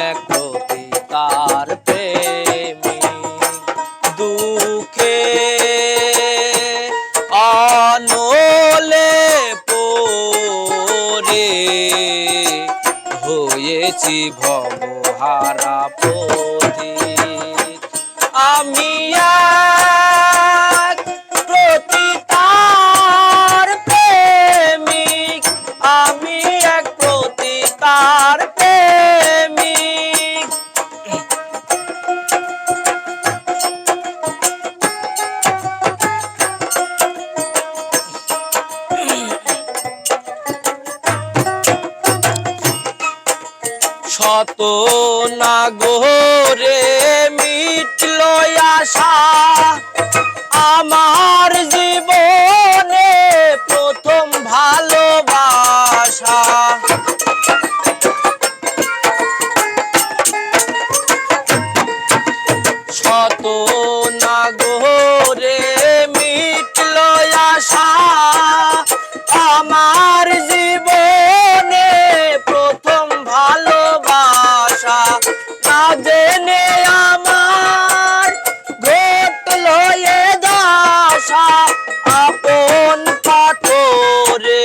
এক পতিতার প্রেমিক। দুঃখে আনলে পড়ে হয়েছি ভবহারা পথিক। আমি এক পতিতার প্রেমিক, আমি এক পতিতার প্রেমিক। শত নাগরে মিটল আশা, আমার জীবনে প্রথম ভালোবাসা। শত নাগরে মিটল আশা, আমার জীবনে প্রথম ভালোবাসা। না জেনে আমার ঘটল এ দশা, আপন পাথরে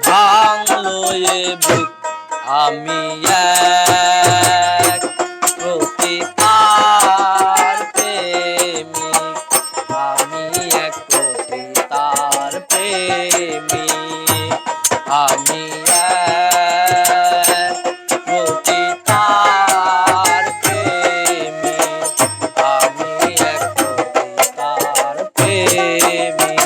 ভাঙলো এ বুক। আমি এক পতিতার প্রেমিক, আমি এক পতিতার প্রেমিক, আমি এক পতিতার প্রেমিক, আমি এক পতিতার প্রেমিক।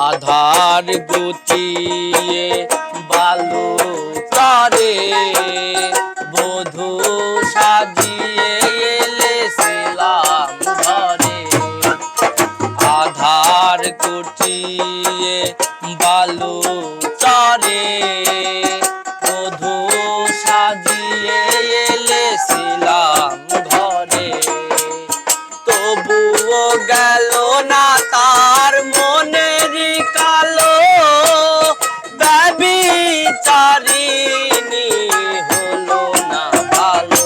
আধার গুটিয়ে বালু তারে বধূ সাজিয়ে এলেছিলাম ঘরে। আধার গুটিয়ে বালু তারে বধূ সাজিয়ে এলেছিলাম ঘরে। তবুও গেল না তার মনেরই কালো, ব্যভিচারিণী হলো না ভালো।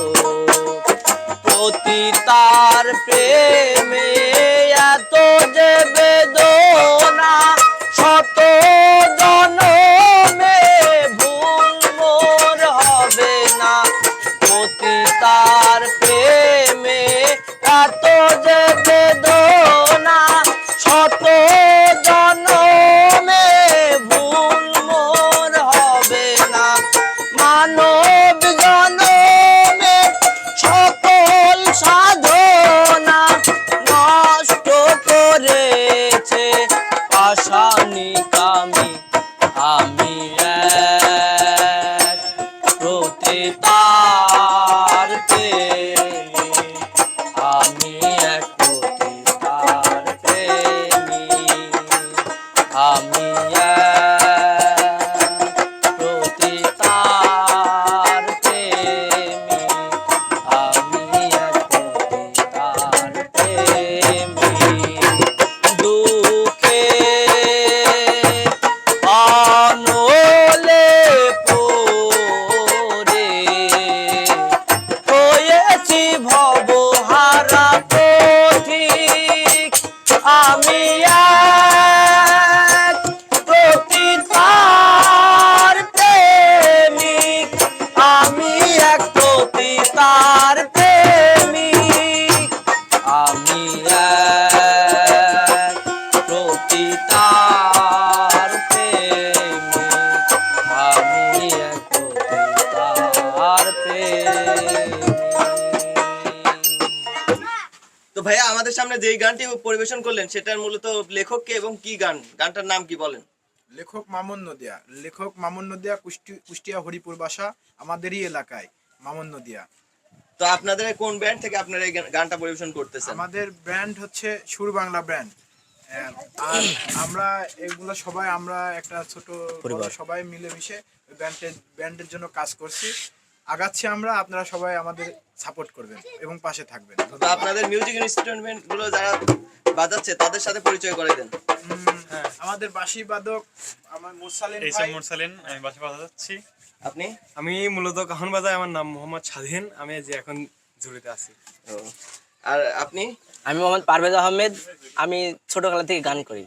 পতিতার প্রেমে এত যে বেদনা, শত জনমে ভুল মোর হবে না। পতিতার প্রেমে এত যে বেদনা, শত জনমে ভুল মোর হবে না। মানব জনমে সকল সাধনা নষ্ট করেছে পাষাণিকামি। আমি এক পতিতার প্রেমিক, আমি এক পতিতার প্রেমিক, আমি এক পতিতার প্রেমিক, আমি এক পতিতার প্রেমিক। দুঃখে আনলে পড়ে হয়েছি ভবহারা পথিক। আমি এক পতিতার প্রেমিক, আমি এক পতিতার প্রেমিক, আমি এক পতিতার প্রেমিক, আমি এক পতিতার প্রেমিক। তো ভাইয়া আমাদের সামনে যেই গানটি পরিবেশন করলেন সেটার মূলত লেখক কে এবং কি গান, গানটার নাম কি বলেন? লেখক মামুন নদিয়া, লেখক মামুন নদিয়া, কুষ্টিয়া হরিপুর বাসা, আমাদেরই এলাকায় মামুন নদিয়া। তো আপনাদের কোন ব্যান্ড থেকে আপনারা এই গানটা পরিবেশন করতেছেন? আমাদের ব্র্যান্ড হচ্ছে সুর বাংলা ব্র্যান্ড। আর আমরা এগুলো সবাই, আমরা একটা ছোট সবাই মিলেমিশে ব্যান্ডের জন্য কাজ করছি। আগাচ্ছি আমরা, আপনারা সবাই আমাদের সাপোর্ট করবেন এবং পাশে থাকবেন। তো আপনাদের মিউজিক ইনস্ট্রুমেন্ট গুলো যারা বাজাচ্ছে তাদের সাথে পরিচয় করে দেন। আমাদের বাঁশি বাদক আমার মুরসালিন এইসব ভাই। মুরসালিন, আমি বাসা বাজাচ্ছি। আপনি? আমি মূলত কাহন বাজাই, আমার নাম মোহাম্মদ স্বাধীন, আমি যে এখন ঝুড়িতে আছি। ও, আর আপনি? আমি মোহাম্মদ পারভেজ আহমেদ, আমি ছোটবেলা থেকে গান করি।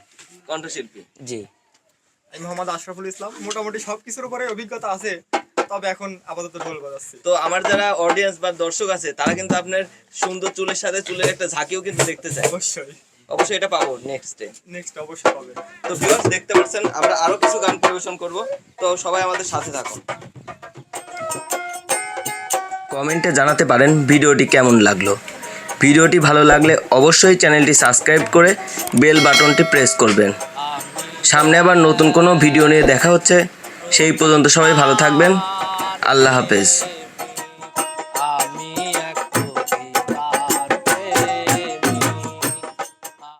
কণ্ঠশিল্পী। জি। আমি মোহাম্মদ আশরাফুল ইসলাম, মোটামুটি সব কিছুর উপরে অভিজ্ঞতা আছে, তবে এখন আপাতত ঢোল বাজাচ্ছি। তো আমার যারা অডিয়েন্স বা দর্শক আছে তারা কিন্তু আপনার সুন্দর চুলের সাথে চুলের একটা ঝাঁকিও কিন্তু দেখতে চায়। অবশ্যই এটা পাবো নেক্সট অবশ্যই পাবে। তো ভিউয়ার্স দেখতে পাচ্ছেন আমরা আরো কিছু গান পরিবেশন করব, তো সবাই আমাদের সাথে থাকুন। কমেন্টে জানাতে পারেন ভিডিওটি কেমন লাগলো। ভিডিওটি ভালো লাগলে অবশ্যই চ্যানেলটি সাবস্ক্রাইব করে বেল বাটনটি প্রেস করবেন। সামনে আবার নতুন কোনো ভিডিও নিয়ে দেখা হচ্ছে, সেই পর্যন্ত সবাই ভালো থাকবেন। আল্লাহ হাফেজ।